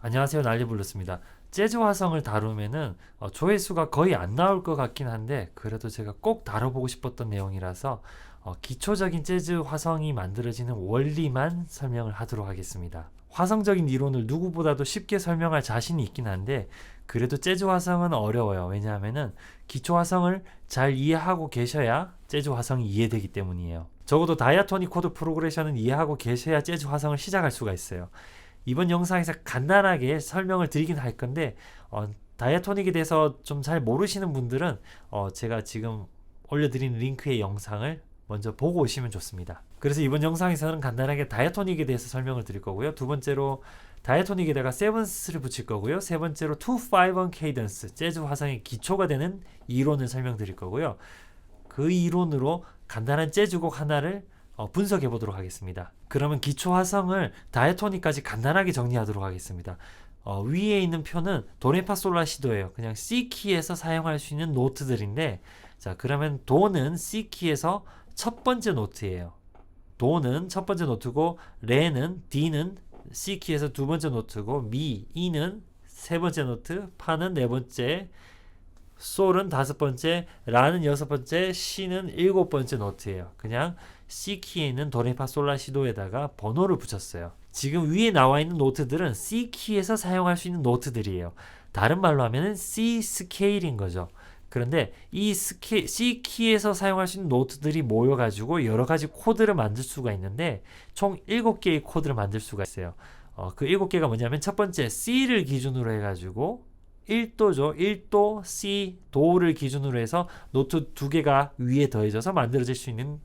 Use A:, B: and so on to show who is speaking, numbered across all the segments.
A: 안녕하세요. 난리블루스입니다. 재즈 화성을 다루면은 조회수가 거의 안 나올 것 같긴 한데 그래도 제가 꼭 다뤄보고 싶었던 내용이라서 기초적인 재즈 화성이 만들어지는 원리만 설명을 하도록 하겠습니다. 화성적인 이론을 누구보다도 쉽게 설명할 자신이 있긴 한데 그래도 재즈 화성은 어려워요. 왜냐하면은 기초 화성을 잘 이해하고 계셔야 재즈 화성이 이해되기 때문이에요. 적어도 다이아토닉 코드 프로그레션은 이해하고 계셔야 재즈 화성을 시작할 수가 있어요. 이번 영상에서 간단하게 설명을 드리긴 할 건데 다이아토닉에 대해서 좀 잘 모르시는 분들은 제가 지금 올려드린 링크의 영상을 먼저 보고 오시면 좋습니다. 그래서 이번 영상에서는 간단하게 다이아토닉에 대해서 설명을 드릴 거고요. 두 번째로 다이아토닉에다가 세븐스를 붙일 거고요. 세 번째로 2-5-1 케이던스, 재즈 화성의 기초가 되는 이론을 설명드릴 거고요. 그 이론으로 간단한 재즈곡 하나를 분석해 보도록 하겠습니다. 그러면 기초 화성을 다이아토닉까지 간단하게 정리하도록 하겠습니다. 위에 있는 표는 도레파솔라시도예요. 그냥 C키에서 사용할 수 있는 노트들인데, 자, 그러면 도는 C키에서 첫 번째 노트예요. 도는 첫 번째 노트고, 레는 D는 C키에서 두 번째 노트고, 미, E는 세 번째 노트, 파는 네 번째, 솔은 다섯 번째, 라는 여섯 번째, 시는 일곱 번째 노트예요. 그냥 C키에 있는 도레파솔라시도에다가 번호를 붙였어요. 지금 위에 나와 있는 노트들은 C키에서 사용할 수 있는 노트들이에요. 다른 말로 하면 C 스케일인 거죠. 그런데 이 C키에서 사용할 수 있는 노트들이 모여가지고 여러 가지 코드를 만들 수가 있는데 총 7개의 코드를 만들 수가 있어요. 그 7개가 뭐냐면 첫 번째 C를 기준으로 해가지고 1도죠. 1도, C, 도를 기준으로 해서 노트 2개가 위에 더해져서 만들어질 수 있는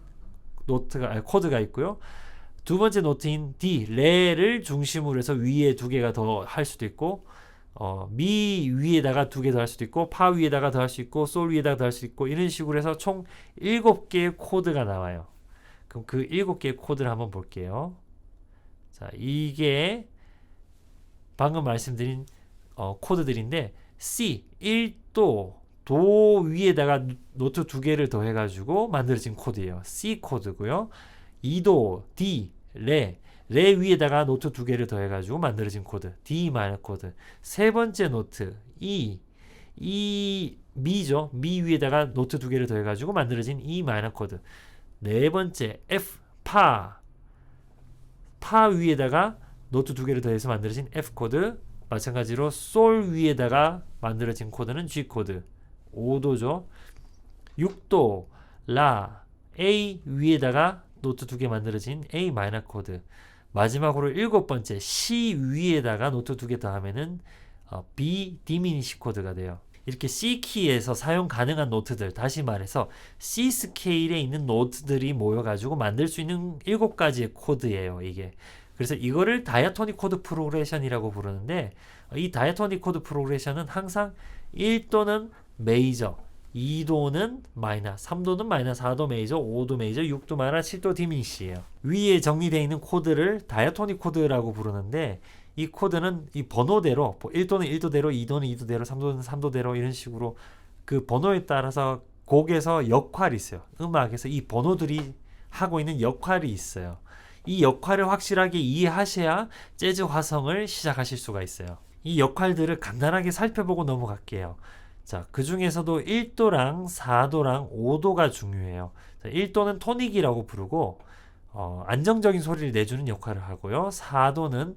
A: 코드가 있고요. 두 번째 노트인 D, 레를 중심으로 해서 위에 2개가 더 할 수도 있고, 미 위에다가 2개 더 할 수도 있고, 파 위에다가 더 할 수 있고, 솔 위에다가 더 할 수 있고, 이런 식으로 해서 총 7개의 코드가 나와요. 그럼 그 7개의 코드를 한번 볼게요. 자, 이게 방금 말씀드린 코드들인데 C 1도 도 위에다가 노트 2개를 더해가지고 만들어진 코드예요. C 코드고요. 2도 D 레 위에다가 노트 2개를 더해가지고 만들어진 코드 D 마이너 코드. 세 번째 노트 E 미죠. 미 위에다가 노트 2개를 더해가지고 만들어진 E 마이너 코드. 네 번째 F 파 위에다가 노트 2개를 더해서 만들어진 F 코드. 마찬가지로 솔 위에다가 만들어진 코드는 G 코드 5도죠. 6도 라 A 위에다가 노트 2개 만들어진 A 마이너 코드. 마지막으로 7번째 C 위에다가 노트 2개 더하면은 B 디미니시 코드가 돼요. 이렇게 C키에서 사용 가능한 노트들, 다시 말해서 C 스케일에 있는 노트들이 모여가지고 만들 수 있는 7가지의 코드예요. 이게 그래서 이거를 다이아토닉 코드 프로그레션이라고 부르는데 이 다이아토닉 코드 프로그레션은 항상 1도는 메이저, 2도는 마이너, 3도는 마이너, 4도 메이저, 5도 메이저, 6도 마이너, 7도 디미니시예요. 위에 정리되어 있는 코드를 다이아토닉 코드라고 부르는데 이 코드는 이 번호대로 1도는 1도대로, 2도는 2도대로, 3도는 3도대로 이런 식으로 그 번호에 따라서 곡에서 역할이 있어요. 음악에서 이 번호들이 하고 있는 역할이 있어요. 이 역할을 확실하게 이해하셔야 재즈 화성을 시작하실 수가 있어요. 이 역할들을 간단하게 살펴보고 넘어갈게요. 자, 그 중에서도 1도랑 4도랑 5도가 중요해요. 자, 1도는 토닉이라고 부르고 안정적인 소리를 내주는 역할을 하고요. 4도는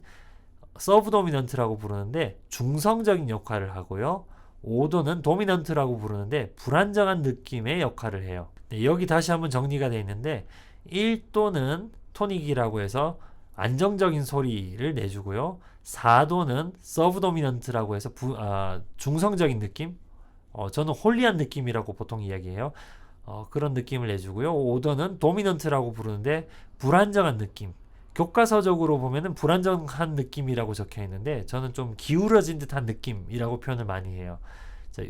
A: 서브 도미넌트라고 부르는데 중성적인 역할을 하고요. 5도는 도미넌트라고 부르는데 불안정한 느낌의 역할을 해요. 네, 여기 다시 한번 정리가 되어 있는데 1도는 토닉이라고 해서 안정적인 소리를 내주고요. 4도는 서브 도미넌트라고 해서 중성적인 느낌, 저는 홀리한 느낌이라고 보통 이야기해요. 그런 느낌을 내주고요. 5도는 도미넌트라고 부르는데 불안정한 느낌, 교과서적으로 보면은 불안정한 느낌이라고 적혀 있는데 저는 좀 기울어진 듯한 느낌이라고 표현을 많이 해요. 자,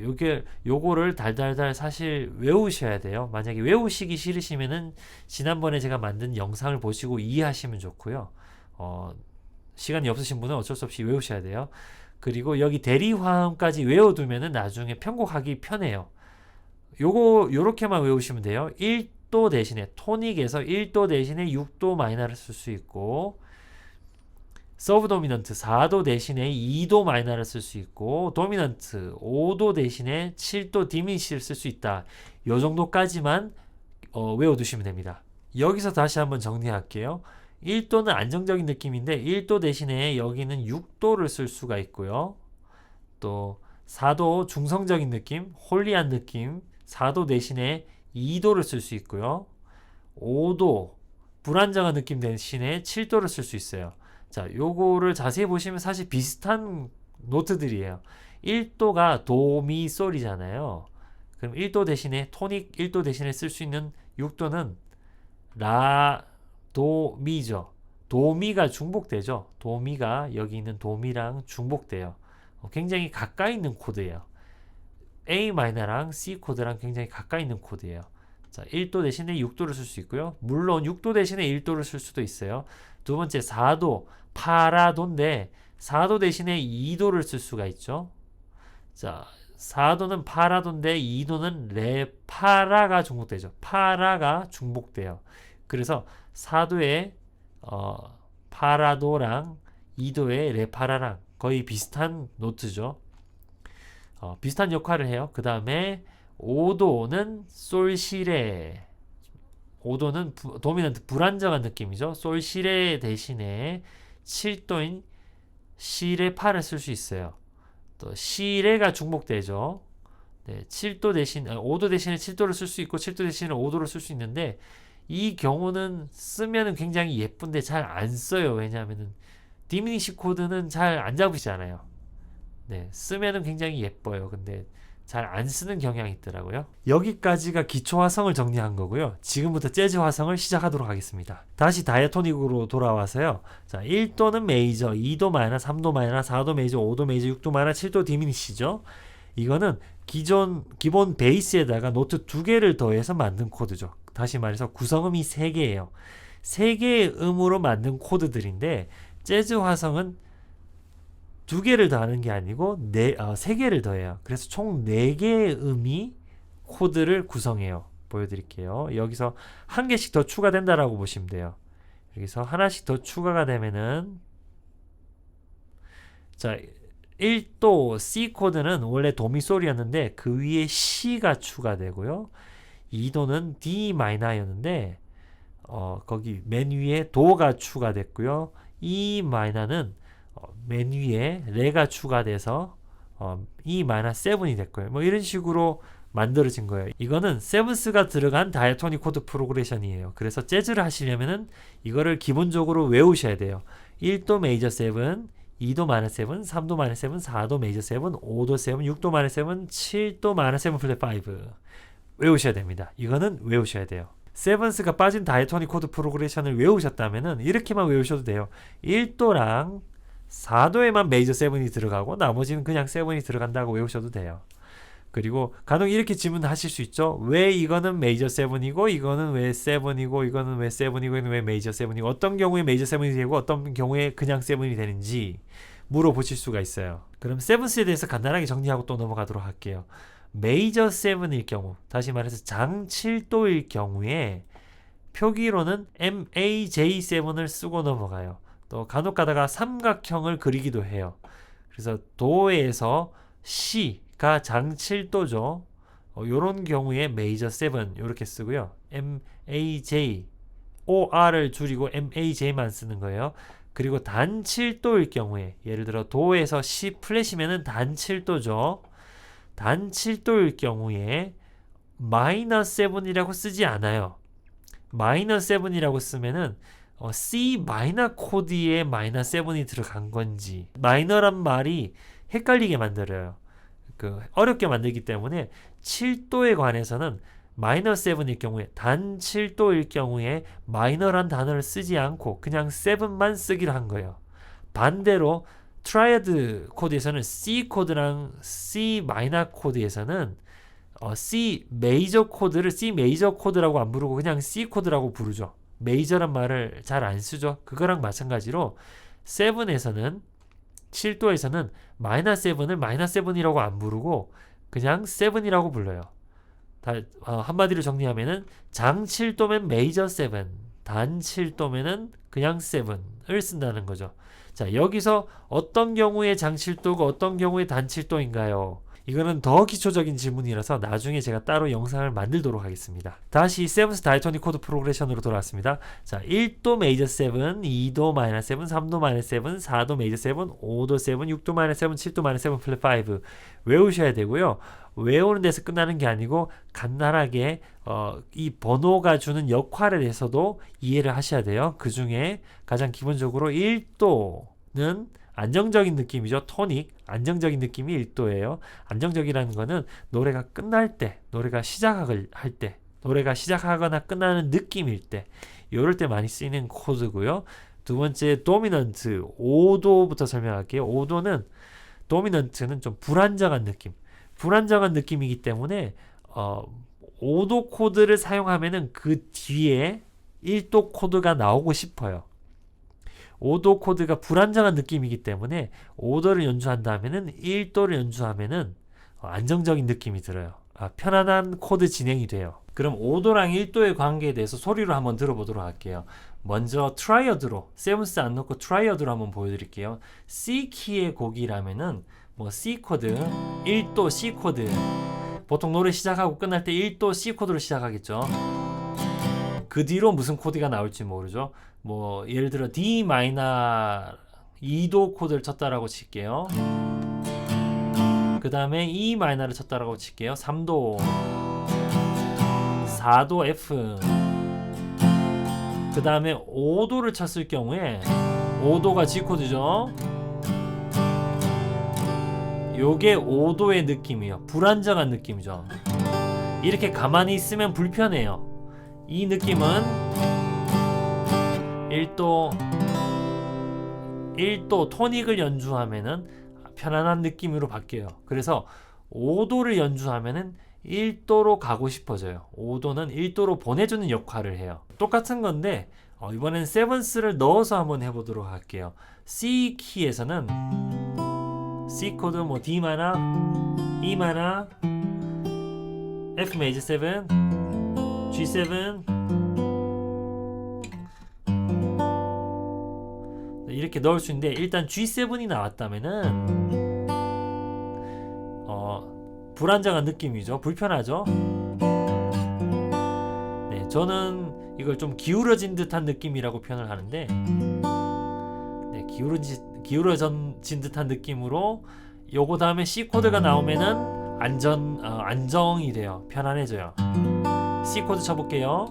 A: 요거를 달달달 사실 외우셔야 돼요. 만약에 외우시기 싫으시면은 지난번에 제가 만든 영상을 보시고 이해하시면 좋고요. 시간이 없으신 분은 어쩔 수 없이 외우셔야 돼요. 그리고 여기 대리화음까지 외워두면은 나중에 편곡하기 편해요. 요렇게만 외우시면 돼요. 1도 대신에 토닉에서 1도 대신에 6도 마이너를 쓸 수 있고 서브 도미넌트 4도 대신에 2도 마이너를 쓸 수 있고 도미넌트 5도 대신에 7도 디미니시를 쓸 수 있다. 요 정도까지만 외워두시면 됩니다. 여기서 다시 한번 정리할게요. 1도는 안정적인 느낌인데 1도 대신에 여기는 6도를 쓸 수가 있고요. 또 4도 중성적인 느낌, 홀리한 느낌, 4도 대신에 2도를 쓸 수 있고요. 5도 불안정한 느낌 대신에 7도를 쓸 수 있어요. 자, 요거를 자세히 보시면 사실 비슷한 노트들이에요. 1도가 도미솔이잖아요. 그럼 1도 대신에 토닉 1도 대신에 쓸 수 있는 6도는 라, 도, 미죠. 도미가 중복되죠. 도미가 여기 있는 도미랑 중복돼요. 굉장히 가까이 있는 코드예요. A 마이너랑 C 코드랑 굉장히 가까이 있는 코드예요. 자, 1도 대신에 6도를 쓸 수 있고요. 물론 6도 대신에 1도를 쓸 수도 있어요. 두 번째 4도, 파라도인데 4도 대신에 2도를 쓸 수가 있죠. 자, 4도는 파라도인데 2도는 레파라가 중복되죠. 파라가 중복돼요. 그래서 4도의 파라도랑 2도의 레파라랑 거의 비슷한 노트죠. 비슷한 역할을 해요. 그 다음에 5도는 솔시레. 5도는 도미넌트 불안정한 느낌이죠. 솔시레 대신에 7도인 시레파를 쓸 수 있어요. 또 시레가 중복되죠. 네, 7도 대신 5도 대신에 7도를 쓸 수 있고 7도 대신에 5도를 쓸 수 있는데 이 경우는 쓰면은 굉장히 예쁜데 잘 안 써요. 왜냐하면은 디미니시 코드는 잘 안 잡으시잖아요. 네, 쓰면은 굉장히 예뻐요. 근데 잘 안 쓰는 경향이 있더라고요. 여기까지가 기초 화성을 정리한 거고요. 지금부터 재즈 화성을 시작하도록 하겠습니다. 다시 다이아토닉으로 돌아와서요. 자, 1도는 메이저, 2도 마이너, 3도 마이너, 4도 메이저, 5도 메이저, 6도 마이너, 7도 디미니시죠. 이거는 기본 베이스에다가 노트 2개를 더해서 만든 코드죠. 다시 말해서 구성음이 3개예요. 3개의 음으로 만든 코드들인데 재즈 화성은 2개를 더하는 게 아니고 3개를 더해요. 그래서 총 4개의 음이 코드를 구성해요. 보여드릴게요. 여기서 한 개씩 더 추가된다라고 보시면 돼요. 여기서 하나씩 더 추가가 되면은 자, 1도 C 코드는 원래 도미솔이었는데 그 위에 C가 추가되고요. 2도는 D 마이너였는데 거기 맨 위에 도가 추가됐고요. E 마이너는 맨 위에 레가 추가돼서 E 마이너 7이 됐고요. 뭐 이런 식으로 만들어진 거예요. 이거는 세븐스가 들어간 다이아토닉 코드 프로그레션이에요. 그래서 재즈를 하시려면은 이거를 기본적으로 외우셔야 돼요. 1도 메이저 7, 2도 마이너 7, 3도 마이너 7, 4도 메이저 7, 5도 7, 6도 마이너 7, 7도 마이너 7 플랫 5 외우셔야 됩니다. 이거는 외우셔야 돼요. 세븐스가 빠진 다이아토닉 코드 프로그레션을 외우셨다면은 이렇게만 외우셔도 돼요. 1도랑 4도에만 메이저 7이 들어가고 나머지는 그냥 7이 들어간다고 외우셔도 돼요. 그리고 간혹 이렇게 질문하실 수 있죠. 왜 이거는 메이저 7이고 이거는 왜 7이고 이거는 왜 7이고 이거는 왜 메이저 7이고 어떤 경우에 메이저 7이 되고 어떤 경우에 그냥 7이 되는지 물어보실 수가 있어요. 그럼 세븐스에 대해서 간단하게 정리하고 또 넘어가도록 할게요. 메이저 7일 경우, 다시 말해서 장 7도일 경우에 표기로는 MAJ7을 쓰고 넘어가요. 또 간혹 가다가 삼각형을 그리기도 해요. 그래서 도에서 C가 장 7도죠. 요런 경우에 메이저 7 이렇게 쓰고요. MAJ, OR을 줄이고 MAJ만 쓰는 거예요. 그리고 단 7도일 경우에 예를 들어 도에서 C 플랫이면은 단 7도죠. 단 7도일 경우에 마이너 7이라고 쓰지 않아요. 마이너 7이라고 쓰면은 C 마이너 코드에 마이너 7이 들어간 건지 마이너란 말이 헷갈리게 만들어요. 어렵게 만들기 때문에 7도에 관해서는 마이너 7일 경우에 단 7도일 경우에 마이너란 단어를 쓰지 않고 그냥 7만 쓰기로 한 거예요. 반대로 트라이어드 코드에서는 C 코드랑 C 마이너 코드에서는 C 메이저 코드를 C 메이저 코드라고 안 부르고 그냥 C 코드라고 부르죠. 메이저란 말을 잘 안 쓰죠. 그거랑 마찬가지로 7에서는 7도에서는 마이너 7을 마이너 7이라고 안 부르고 그냥 7이라고 불러요. 한마디로 정리하면은 장 7도면 메이저 7, 단 7도면은 그냥 7을 쓴다는 거죠. 자, 여기서 어떤 경우에 장칠도고 어떤 경우에 단칠도인가요? 이거는 더 기초적인 질문이라서 나중에 제가 따로 영상을 만들도록 하겠습니다. 다시 세븐스 다이토닉 코드 프로그레션으로 돌아왔습니다. 자, 1도 메이저 7, 2도 마이너 7, 3도 마이너 7, 4도 메이저 7, 5도 7, 6도 마이너 7, 7도 마이너 7 플랫 5 외우셔야 되고요. 외우는 데서 끝나는 게 아니고 간단하게 이 번호가 주는 역할에 대해서도 이해를 하셔야 돼요. 그 중에 가장 기본적으로 1도는 안정적인 느낌이죠. 토닉, 안정적인 느낌이 1도예요. 안정적이라는 거는 노래가 끝날 때, 노래가 시작할 때, 노래가 시작하거나 끝나는 느낌일 때, 이럴 때 많이 쓰이는 코드고요. 두 번째 도미넌트, 5도부터 설명할게요. 5도는 도미넌트는 좀 불안정한 느낌, 불안정한 느낌이기 때문에 5도 코드를 사용하면은 그 뒤에 1도 코드가 나오고 싶어요. 5도 코드가 불안정한 느낌이기 때문에 5도를 연주한다면은 1도를 연주하면은 안정적인 느낌이 들어요. 편안한 코드 진행이 돼요. 그럼 5도랑 1도의 관계에 대해서 소리로 한번 들어보도록 할게요. 먼저 트라이어드로, 세븐스 안 넣고 트라이어드로 한번 보여드릴게요. C 키의 곡이라면은 뭐 C 코드, 1도 C 코드. 보통 노래 시작하고 끝날 때 1도 C 코드로 시작하겠죠. 그 뒤로 무슨 코드가 나올지 모르죠. 뭐 예를 들어 D 마이너 2도 코드를 쳤다라고 칠게요. 그 다음에 E 마이너를 쳤다라고 칠게요. 3도, 4도 F. 그 다음에 5도를 쳤을 경우에 5도가 G 코드죠. 요게 5도의 느낌이에요. 불안정한 느낌이죠. 이렇게 가만히 있으면 불편해요. 이 느낌은 1도 토닉을 연주하면은 편안한 느낌으로 바뀌어요. 그래서 5도를 연주하면은 1도로 가고 싶어져요. 5도는 1도로 보내주는 역할을 해요. 똑같은 건데 이번엔 세븐스를 넣어서 한번 해보도록 할게요. C 키에서는 C 코드 뭐 D 마이너, E 마이너, F 메이저 7, G7 이렇게 넣을 수 있는데 일단 G7이 나왔다면은 불안정한 느낌이죠. 불편하죠. 네, 저는 이걸 좀 기울어진 듯한 느낌이라고 표현을 하는데 네, 기울어진 듯한 느낌으로 요거 다음에 C 코드가 나오면은 안정이 돼요. 편안해져요. C 코드 쳐볼게요.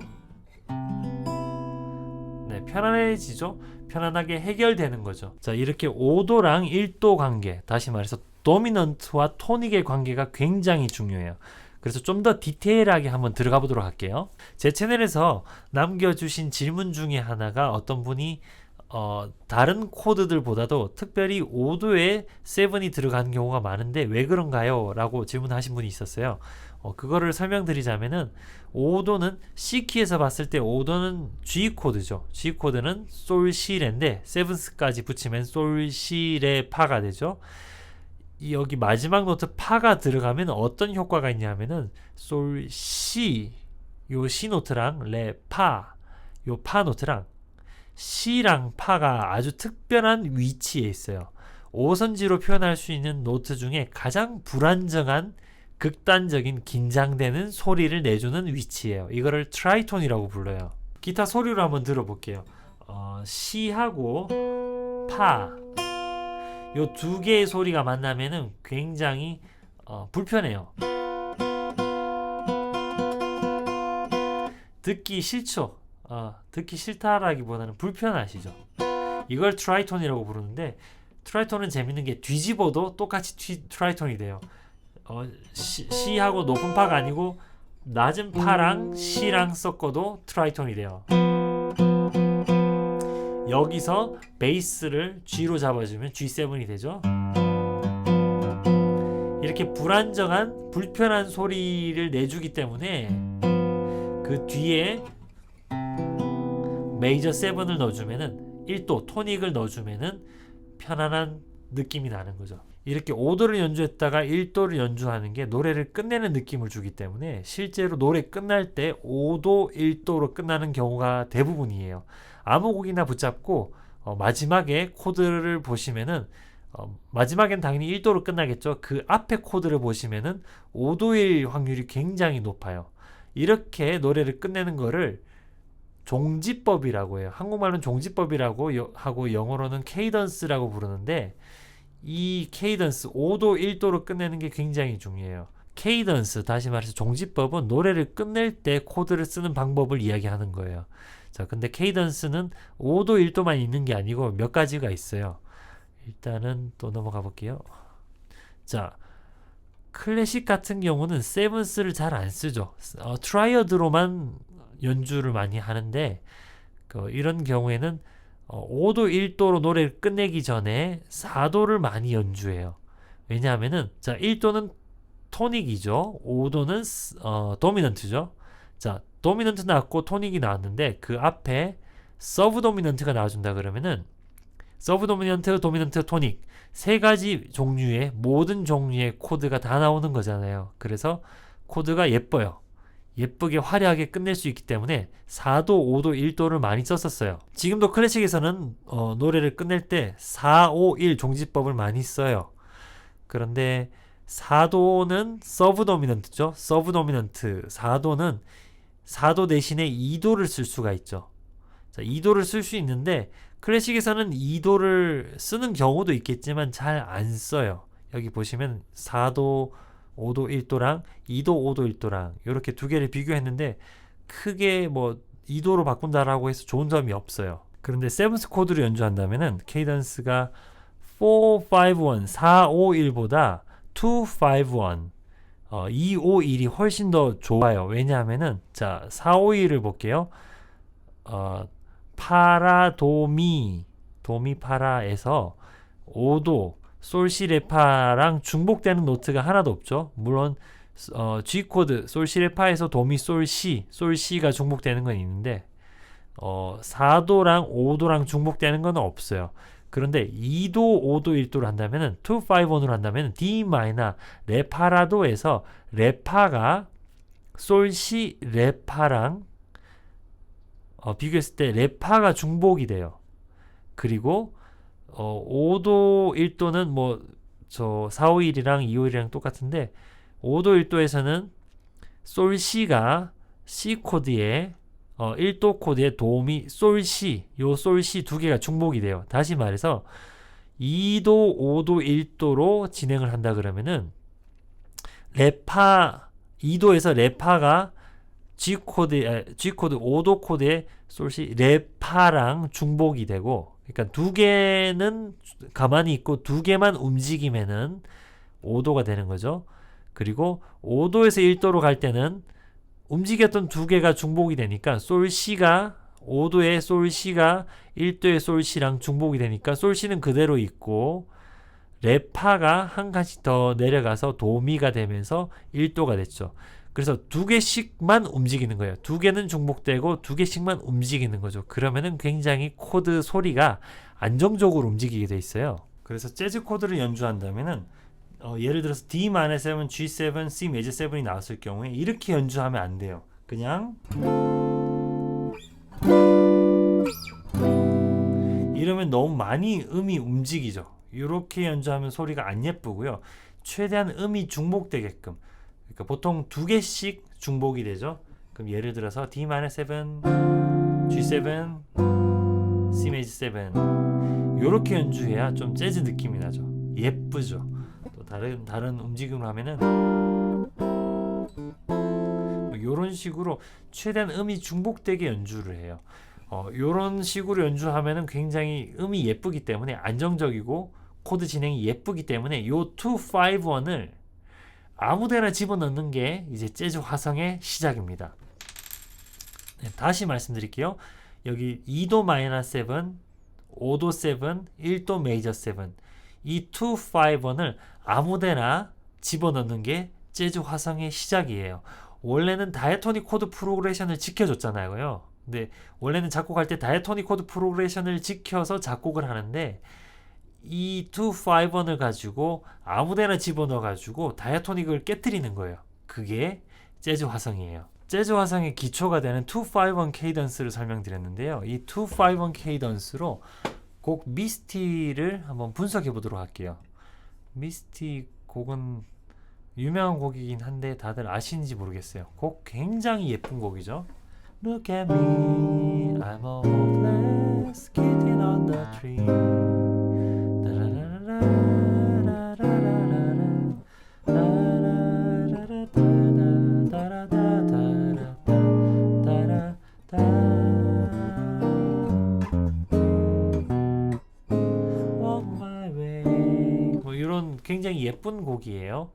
A: 네, 편안해지죠. 편안하게 해결되는 거죠. 자, 이렇게 5도랑 1도 관계, 다시 말해서 도미넌트와 토닉의 관계가 굉장히 중요해요. 그래서 좀 더 디테일하게 한번 들어가 보도록 할게요. 제 채널에서 남겨주신 질문 중에 하나가 어떤 분이 다른 코드들보다도 특별히 5도에 7이 들어가는 경우가 많은데 왜 그런가요? 라고 질문하신 분이 있었어요. 그거를 설명드리자면은 5도는 C키에서 봤을 때 5도는 G 코드죠. G 코드는 솔, 시, 레인데 세븐스까지 붙이면 솔, 시, 레, 파가 되죠. 여기 마지막 노트 파가 들어가면 어떤 효과가 있냐면은 솔, 시, 요 시 노트랑 레, 파, 요 파 노트랑 시랑 파가 아주 특별한 위치에 있어요. 5선지로 표현할 수 있는 노트 중에 가장 불안정한 극단적인 긴장되는 소리를 내주는 위치예요. 이거를 트라이톤이라고 불러요. 기타 소리로 한번 들어볼게요. 시하고 파 요 두 개의 소리가 만나면은 굉장히 불편해요. 듣기 싫죠. 듣기 싫다라기보다는 불편하시죠. 이걸 트라이톤이라고 부르는데 트라이톤은 재밌는 게 뒤집어도 똑같이 트라이톤이 돼요. C하고 높은 파가 아니고 낮은 파랑 C랑 섞어도 트라이톤이 돼요. 여기서 베이스를 G로 잡아주면 G7이 되죠. 이렇게 불안정한 불편한 소리를 내주기 때문에 그 뒤에 메이저 7을 넣어주면은 1도 토닉을 넣어주면은 편안한 느낌이 나는 거죠. 이렇게 5도를 연주했다가 1도를 연주하는 게 노래를 끝내는 느낌을 주기 때문에 실제로 노래 끝날 때 5도, 1도로 끝나는 경우가 대부분이에요. 아무 곡이나 붙잡고 마지막에 코드를 보시면은 마지막엔 당연히 1도로 끝나겠죠. 그 앞에 코드를 보시면은 5도일 확률이 굉장히 높아요. 이렇게 노래를 끝내는 거를 종지법이라고 해요. 한국말로는 종지법이라고 하고 영어로는 케이던스라고 부르는데, 이 케이던스 5도 1도로 끝내는 게 굉장히 중요해요. 케이던스, 다시 말해서 종지법은 노래를 끝낼 때 코드를 쓰는 방법을 이야기하는 거예요. 자, 근데 케이던스는 5도 1도만 있는 게 아니고 몇 가지가 있어요. 일단은 또 넘어가 볼게요. 자, 클래식 같은 경우는 세븐스를 잘 안 쓰죠. 트라이어드로만 연주를 많이 하는데, 이런 경우에는 5도 1도로 노래를 끝내기 전에 4도를 많이 연주해요. 왜냐하면은, 자, 1도는 토닉이죠. 5도는 도미넌트죠. 자, 도미넌트 나왔고 토닉이 나왔는데 그 앞에 서브 도미넌트가 나와준다 그러면은 서브 도미넌트, 도미넌트, 토닉 세 가지 종류의 모든 종류의 코드가 다 나오는 거잖아요. 그래서 코드가 예뻐요. 예쁘게 화려하게 끝낼 수 있기 때문에 4도, 5도, 1도를 많이 썼었어요. 지금도 클래식에서는 노래를 끝낼 때 4, 5, 1 종지법을 많이 써요. 그런데 4도는 서브 도미넌트죠. 서브 도미넌트 4도는 4도 대신에 2도를 쓸 수가 있죠. 자, 2도를 쓸 수 있는데 클래식에서는 2도를 쓰는 경우도 있겠지만 잘 안 써요. 여기 보시면 4도, 5도, 1도랑 2도, 5도, 1도랑 이렇게 두 개를 비교했는데 크게 뭐 2도로 바꾼다라고 해서 좋은 점이 없어요. 그런데 세븐스 코드를 연주한다면은 케이던스가 4, 5, 1, 4, 5, 1보다 2, 5, 1 2, 5, 1이 훨씬 더 좋아요. 왜냐하면은 자 4, 5, 1을 볼게요. 파라, 도미, 도미, 파라에서 5도, 솔시, 레파랑 중복되는 노트가 하나도 없죠. 물론 G 코드, 솔시, 레파에서 도미, 솔시, 솔시가 중복되는 건 있는데 4도랑 5도랑 중복되는 건 없어요. 그런데 2도, 5도, 1도를 한다면은 2, 5, 1으로 한다면은 D 마이너 레파라도에서 레파가 솔시, 레파랑 비교했을 때 레파가 중복이 돼요. 그리고 5도 1도는 뭐 저 451이랑 251이랑 똑같은데 5도 1도에서는 솔시가 C 코드에 1도 코드에 도미 솔시 요 솔시 두 개가 중복이 돼요. 다시 말해서 2도 5도 1도로 진행을 한다 그러면은 레파 2도에서 레파가 G 코드 5도 코드의 솔시 레파랑 중복이 되고, 그러니까 두 개는 가만히 있고 두 개만 움직이면은 5도가 되는 거죠. 그리고 5도에서 1도로 갈 때는 움직였던 두 개가 중복이 되니까 솔시가 5도의 솔시가 1도의 솔시랑 중복이 되니까 솔시는 그대로 있고 레파가 한 칸씩 더 내려가서 도미가 되면서 1도가 됐죠. 그래서 두 개씩만 움직이는 거예요. 두 개는 중복되고 두 개씩만 움직이는 거죠. 그러면은 굉장히 코드 소리가 안정적으로 움직이게 돼 있어요. 그래서 재즈 코드를 연주한다면은 예를 들어서 D-7, G7, C 메저 7이 나왔을 경우에 이렇게 연주하면 안 돼요. 그냥 이러면 너무 많이 음이 움직이죠. 이렇게 연주하면 소리가 안 예쁘고요. 최대한 음이 중복되게끔, 그러니까 보통 두 개씩 중복이 되죠. 그럼 예를 들어서 D-7, G7, C 메저 7 이렇게 연주해야 좀 재즈 느낌이 나죠. 예쁘죠. 또 다른 움직임을 하면은 이런 식으로 최대한 음이 중복되게 연주를 해요. 이런 식으로 연주하면은 굉장히 음이 예쁘기 때문에 안정적이고 코드 진행이 예쁘기 때문에 요 2, 5, 1을 아무데나 집어넣는 게 이제 재즈 화성의 시작입니다. 네, 다시 말씀드릴게요. 여기 2도 마이너 7, 5도 7, 1도 메이저 7 이 2, 5, 1을 아무데나 집어넣는 게 재즈 화성의 시작이에요. 원래는 다이토닉 코드 프로그레션을 지켜줬잖아요. 근데 원래는 작곡할 때 다이토닉 코드 프로그레션을 지켜서 작곡을 하는데 이 2, 5, 1을 가지고 아무데나 집어넣어 가지고 다이토닉을 깨뜨리는 거예요. 그게 재즈 화성이에요. 재즈 화성의 기초가 되는 2, 5, 1 케이던스를 설명드렸는데요. 이 2, 5, 1 케이던스로 곡 미스티를 한번 분석해 보도록 할게요. 미스티 곡은 유명한 곡이긴 한데 다들 아시는지 모르겠어요. 곡 굉장히 예쁜 곡이죠. Look at me, I'm a hopeless kitten on the tree. 뭐 이런 굉장히 예쁜 곡이에요.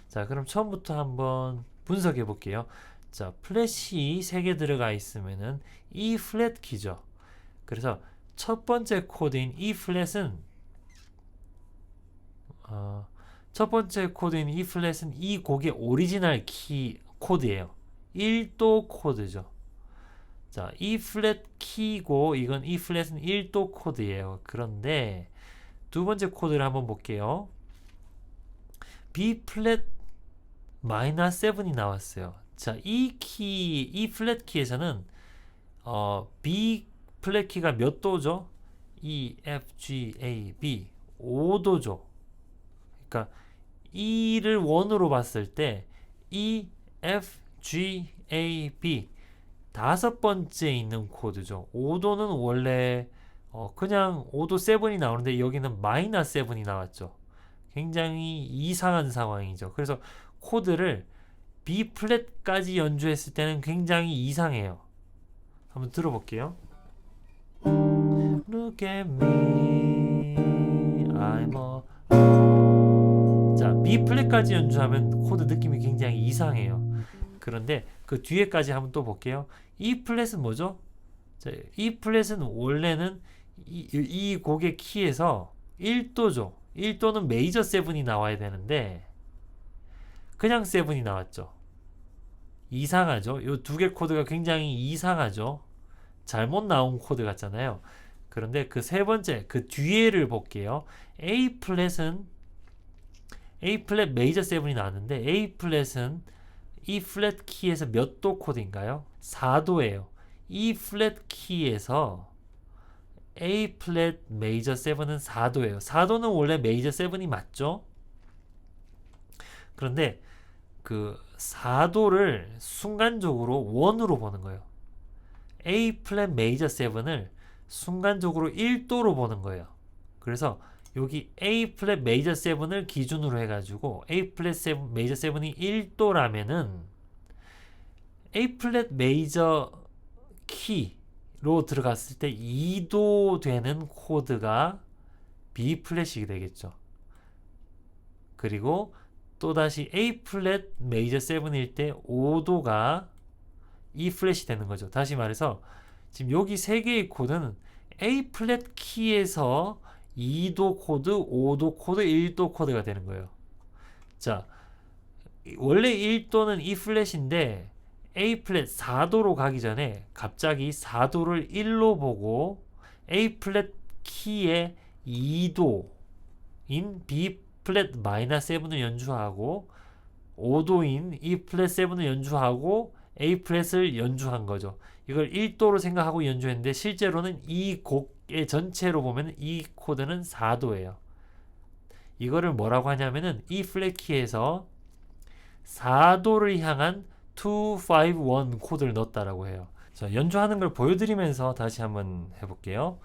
A: 자, 그럼 처음부터 한번 분석해 볼게요. 자, 플랫이 3개 들어가 있으면은 E 플랫 키죠. 그래서 첫 번째 코드인 E 플랫은 이 곡의 오리지널 키 코드예요. 1도 코드죠. 자, E 플랫 키고 이건 E 플랫은 1도 코드예요. 그런데 두 번째 코드를 한번 볼게요. B 플랫 마이너 7이 나왔어요. 자, E 플랫 키에서는 B 플랫 키가 몇 도죠? E, F, G, A, B 5도죠. 그러니까 E를 원으로 봤을 때 E, F, G, A, B 다섯 번째 있는 코드죠. 5도는 원래 그냥 5도 7이 나오는데 여기는 마이너 7이 나왔죠. 굉장히 이상한 상황이죠. 그래서 코드를 B 플랫까지 연주했을 때는 굉장히 이상해요. 한번 들어볼게요. Look at me, I'm a... 자, B 플랫까지 연주하면 코드 느낌이 굉장히 이상해요. 그런데 그 뒤에까지 한번 또 볼게요. E 플랫은 뭐죠? 자, E 플랫은 원래는 이 곡의 키에서 1도죠. 1도는 메이저 7이 나와야 되는데 그냥 7이 나왔죠. 이상하죠. 이 두 개 코드가 굉장히 이상하죠. 잘못 나온 코드 같잖아요. 그런데 그 세 번째, 그 뒤에를 볼게요. A 플랫은 A 플랫 메이저 7이 나왔는데 A 플랫은 E 플랫 키에서 몇 도 코드인가요? 4도예요. E 플랫 키에서 A 플랫 메이저 7은 4도예요. 4도는 원래 메이저 7이 맞죠? 그런데 그 4도를 순간적으로 원으로 보는 거예요. A 플랫 메이저 7을 순간적으로 1도로 보는 거예요. 그래서 여기 A 플랫 메이저 7을 기준으로 해가지고 A 플랫 메이저 7이 1도라면은 A 플랫 메이저 키로 들어갔을 때 2도 되는 코드가 B 플랫이 되겠죠. 그리고 또다시 A 플랫 메이저 7일 때 5도가 E 플랫이 되는 거죠. 다시 말해서 지금 여기 세 개의 코드는 A 플랫 키에서 2도 코드, 5도 코드, 1도 코드가 되는 거예요. 자, 원래 1도는 E 플랫인데 A 플랫 4도로 가기 전에 갑자기 4도를 1로 보고 A 플랫 키의 2도인 B 플랫 마이너 7을 연주하고 5도인 E 플랫 7을 연주하고 A 플랫을 연주한 거죠. 이걸 1도로 생각하고 연주했는데 실제로는 이 곡의 전체로 보면 이 코드는 4도예요. 이거를 뭐라고 하냐면은 E 플랫 키에서 4도를 향한 2, 5, 1 코드를 넣었다라고 해요. 자, 연주하는 걸 보여드리면서 다시 한번 해볼게요.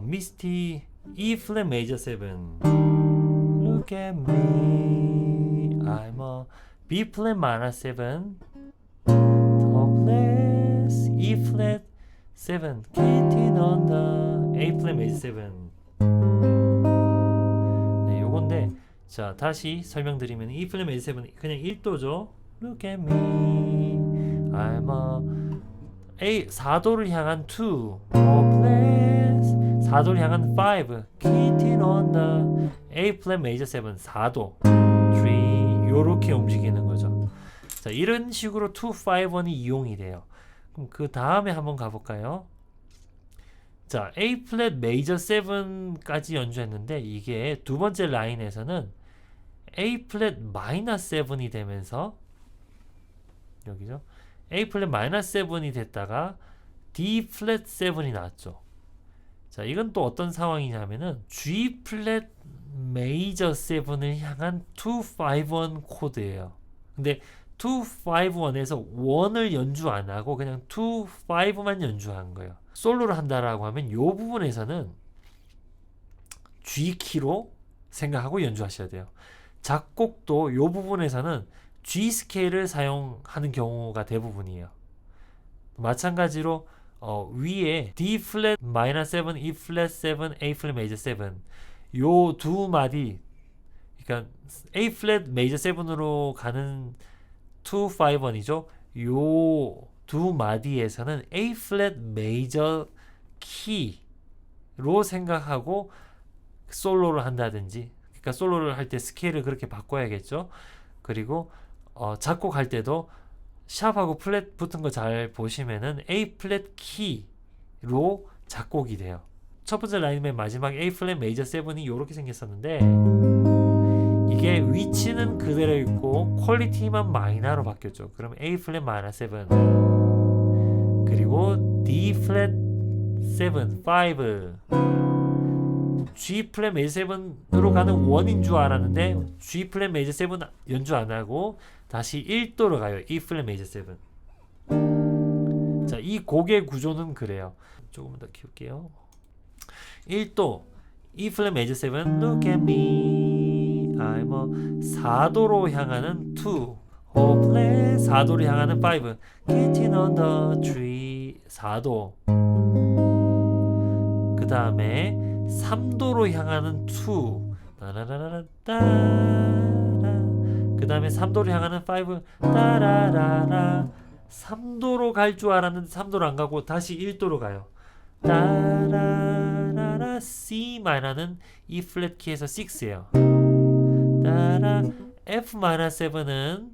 A: 미스티 E 플랫 메이저 7 Look at me I'm a B 플랫 마이너 7 Hopeless E 플랫 7 Kitten on the A 플랫 메이저 7 네, 요건데 자, 다시 설명드리면 E 플랫 메이저 7은 그냥 1도죠. Look at me I'm a 4도를 향한 2 Hopeless 4도를 향한 5 Kitten on the A 플랫 메이저 7 4도 3 요렇게 움직이는 거죠. 자, 이런 식으로 2, 5, 1이 이용이 돼요. 그럼 그 다음에 한번 가볼까요? 자, A 플랫 메이저 7까지 연주했는데 이게 두 번째 라인에서는 A 플랫 마이너 7이 되면서 여기죠. A 플랫 마이너 7이 됐다가 D 플랫 7이 나왔죠. 자, 이건 또 어떤 상황이냐면은 G 플랫 메이저 7을 향한 251 코드예요. 근데 251에서 1을 연주 안 하고 그냥 2,5만 연주한 거예요. 솔로를 한다라고 하면 이 부분에서는 G 키로 생각하고 연주하셔야 돼요. 작곡도 이 부분에서는 G 스케일을 사용하는 경우가 대부분이에요. 마찬가지로 위에 D 플랫 마이너 7, E 플랫 7, A 플랫 메이저 7 요 두 마디, 그러니까 A 플랫 메이저 7으로 가는 251이죠. 요 두 마디에서는 A 플랫 메이저 키로 생각하고 솔로를 한다든지, 그러니까 솔로를 할 때 스케일을 그렇게 바꿔야겠죠. 그리고 작곡할 때도 샵하고 플랫 붙은 거 잘 보시면은 A 플랫 키로 작곡이 돼요. 첫 번째 라인 맨 마지막 A 플랫 메이저 7이 이렇게 생겼었는데 이게 위치는 그대로 있고 퀄리티만 마이너로 바뀌었죠. 그럼 A 플랫 마이너 7 그리고 D 플랫 7, 5 G 플랫 메이저 7으로 가는 1인 줄 알았는데 G 플랫 메이저 7 연주 안 하고 다시 1도로 가요. E 플랫 메이저 7. 자, 이 곡의 구조는 그래요. 조금 더 키울게요. 1도 E 플랫 메이저 7 Look at me I'm 4도로 향하는 2 O 플랫 4도로 향하는 5 Getting on the tree 4도 그 다음에 3도로 향하는 2 그 다음에 3도로 향하는 5 따라라라 3도로 갈 줄 알았는데 3도로 안 가고 다시 1도로 가요. 따라라라 C 마이너는 E 플랫 키에서 6예요. 따라 F 마이너 7은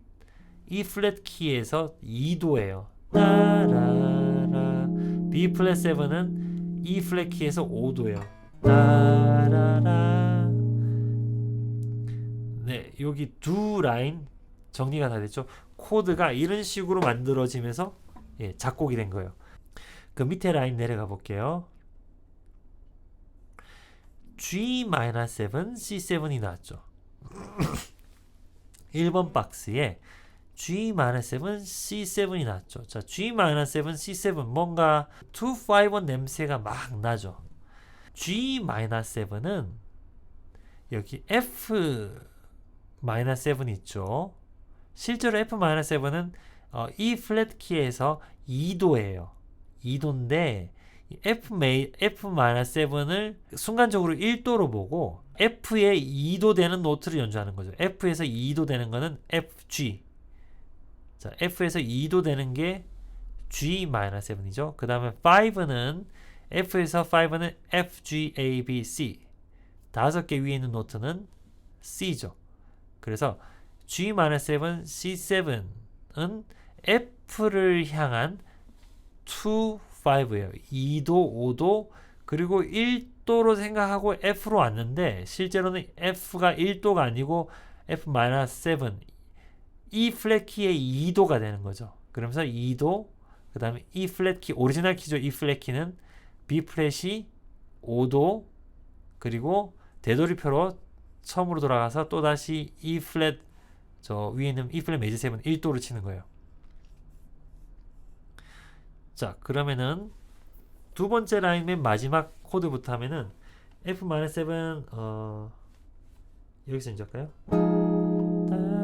A: E 플랫 키에서 2도예요. 따라라 B 플랫 7은 E 플랫 키에서 5도예요. 따라라. 네, 여기 두 라인 정리가 다 됐죠. 코드가 이런 식으로 만들어지면서 작곡이 된 거예요. 그 밑에 라인 내려가 볼게요. G-7, C7이 나왔죠. 1번 박스에 G-7, C7이 나왔죠. 자, G-7, C7 뭔가 251 냄새가 막 나죠. G-7은 여기 F-7 있죠. 실제로 F-7은 E 플랫 키에서 2도예요. 2도인데 F-7을 순간적으로 1도로 보고 F에 2도 되는 노트를 연주하는 거죠. F에서 2도 되는 거는 FG. 자, F에서 2도 되는 게 G-7이죠. 그 다음에 5는 F에서 5는 F, G, A, B, C. 5개 위에 있는 노트는 C죠. 그래서 G-7, C7은 F를 향한 2, 5예요. 2도, 5도, 그리고 1도로 생각하고 F로 왔는데 실제로는 F가 1도가 아니고 F-7, E 플랫 키의 2도가 되는 거죠. 그러면서 2도, 그 다음에 E 플랫 키, 오리지널 키죠. E 플랫 키는 B 플랫이 5도, 그리고 되돌이표로 처음으로 돌아가서 또다시 E 플랫, 저 위에 있는 E 플랫 메이저 7 1도를 치는 거예요. 자, 그러면은 두 번째 라인 맨 마지막 코드부터 하면은 F-7 여기서 연주할까요?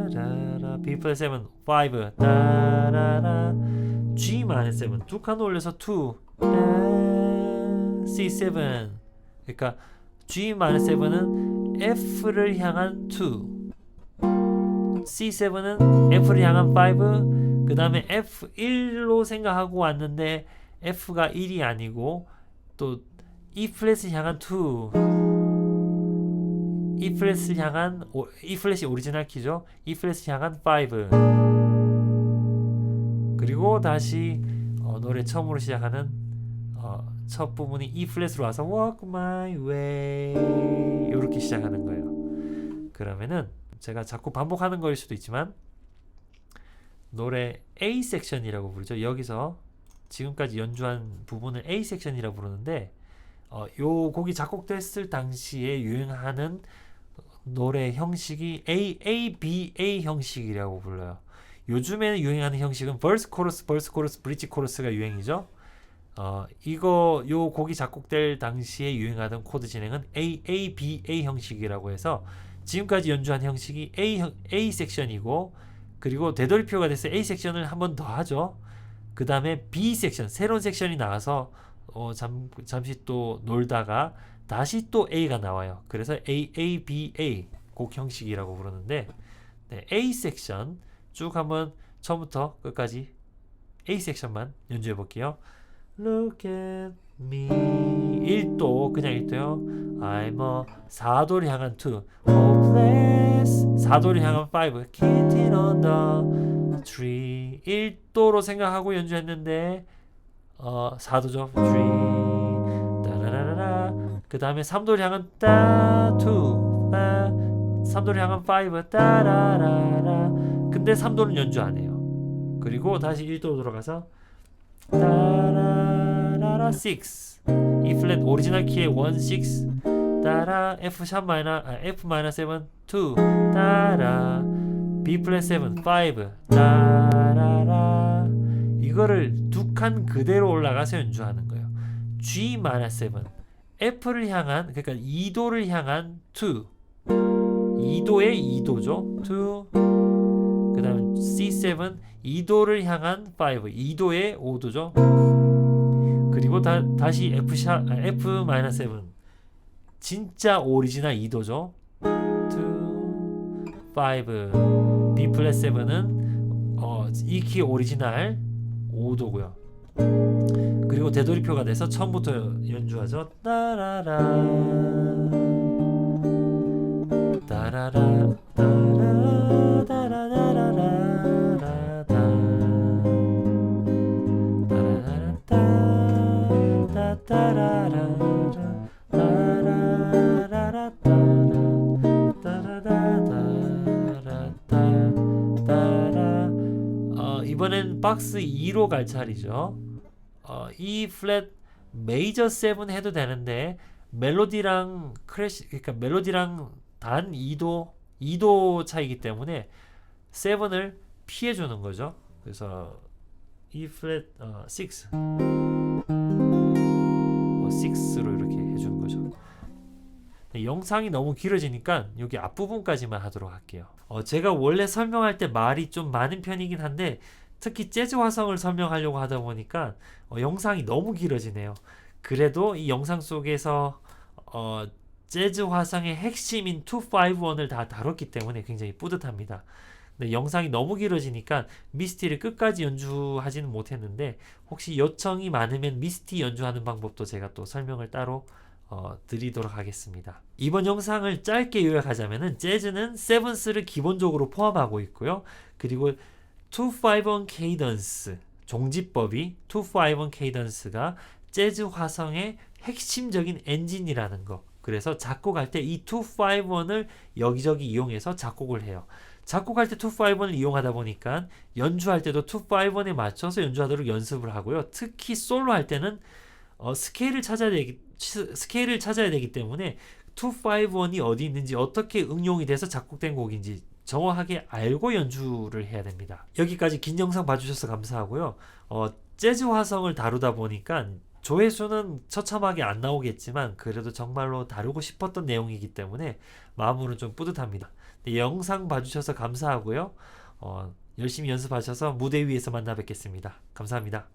A: 따라라 B 플랫 7 5 따라라 G-7 두 칸 올려서 2 C7 그러니까 G-7은 F를 향한 2 C7은 F를 향한 5 그 다음에 F1로 생각하고 왔는데 F가 1이 아니고 또 E 플랫을 향한 2 E 플랫을 향한 E 플랫이 오리지널 키죠. E 플랫을 향한 5 그리고 다시 노래 처음으로 시작하는 첫 부분이 E 플랫으로 와서 Walk my way 이렇게 시작하는 거예요. 그러면은 제가 자꾸 반복하는 거일 수도 있지만 노래 A 섹션이라고 부르죠. 여기서 지금까지 연주한 부분을 A 섹션이라고 부르는데 요 곡이 작곡됐을 당시에 유행하는 노래 형식이 AABA 형식이라고 불러요. 요즘에는 유행하는 형식은 verse, chorus, bridge, chorus가 유행이죠. 요 곡이 작곡될 당시에 유행하던 코드 진행은 AABA 형식이라고 해서 지금까지 연주한 형식이 A 섹션이고, 그리고 되돌이표가 돼서 A 섹션을 한 번 더 하죠. 그 다음에 B 섹션, 새로운 섹션이 나와서 잠시 또 놀다가 다시 또 A가 나와요. 그래서 AABA 곡 형식이라고 부르는데, 네, A 섹션 쭉 한번 처음부터 끝까지 A 섹션만 연주해 볼게요. Look at me 1도, 그냥 1도요. I'm a 4도를 향한 2, hopeless 4도를 향한 5, kitten on the tree 1도로 생각하고 연주했는데 4도죠. 3 따라라라. 그 다음에 3도를 향한 2, 3도를 향한 5 따라라라. 근데 3도는 연주 안 해요. 그리고 다시 1도로 돌아가서 따라라라 6, E 플랫 오리지널 키의 1, 6 따라 F 샵 마이너 F 마이너 7 2 따라 B 플랫 7 5 따라라. 이거를 두 칸 그대로 올라가서 연주하는 거예요. G 마이너 7 F를 향한, 그러니까 2도를 향한 2, 2도의 2도죠. 2. 그 다음 C7 2도를 향한 5, 2도의 5도죠. 그리고 다시 F-7 진짜 오리지널 2도죠. 2, 5 B 플랫 7은 이 키 오리지널 5도고요. 그리고 되돌이표가 돼서 처음부터 연주하죠. 따라라 따라라 따라 따라라라라 따라라라 따라라라 따라라라 따라. 이번엔 박스 2로 갈 차례죠. E 플랫 메이저 7 해도 되는데 멜로디랑 크래시, 그러니까 멜로디랑 단 2도 차이기 때문에 7을 피해 주는 거죠. 그래서 E 플랫 6 6로 이렇게 해주는 거죠. 네, 영상이 너무 길어지니까 여기 앞부분까지만 하도록 할게요. 제가 원래 설명할 때 말이 좀 많은 편이긴 한데 특히 재즈 화성을 설명하려고 하다 보니까 영상이 너무 길어지네요. 그래도 이 영상 속에서 재즈 화성의 핵심인 251을 다 다뤘기 때문에 굉장히 뿌듯합니다. 근데 영상이 너무 길어지니까 미스티를 끝까지 연주하지는 못했는데, 혹시 요청이 많으면 미스티 연주하는 방법도 제가 또 설명을 따로 드리도록 하겠습니다. 이번 영상을 짧게 요약하자면은 재즈는 세븐스를 기본적으로 포함하고 있고요. 그리고 251 케이던스 종지법이 251 케이던스가 재즈 화성의 핵심적인 엔진이라는 거. 그래서 작곡할 때 이 251을 여기저기 이용해서 작곡을 해요. 작곡할 때 251을 이용하다 보니까 연주할 때도 251에 맞춰서 연주하도록 연습을 하고요. 특히 솔로 할 때는 스케일을 찾아야 되기 때문에 251이 어디 있는지, 어떻게 응용이 돼서 작곡된 곡인지 정확하게 알고 연주를 해야 됩니다. 여기까지 긴 영상 봐주셔서 감사하고요. 재즈 화성을 다루다 보니까 조회수는 처참하게 안 나오겠지만 그래도 정말로 다루고 싶었던 내용이기 때문에 마음으로 좀 뿌듯합니다. 네, 영상 봐주셔서 감사하고요. 열심히 연습하셔서 무대 위에서 만나 뵙겠습니다. 감사합니다.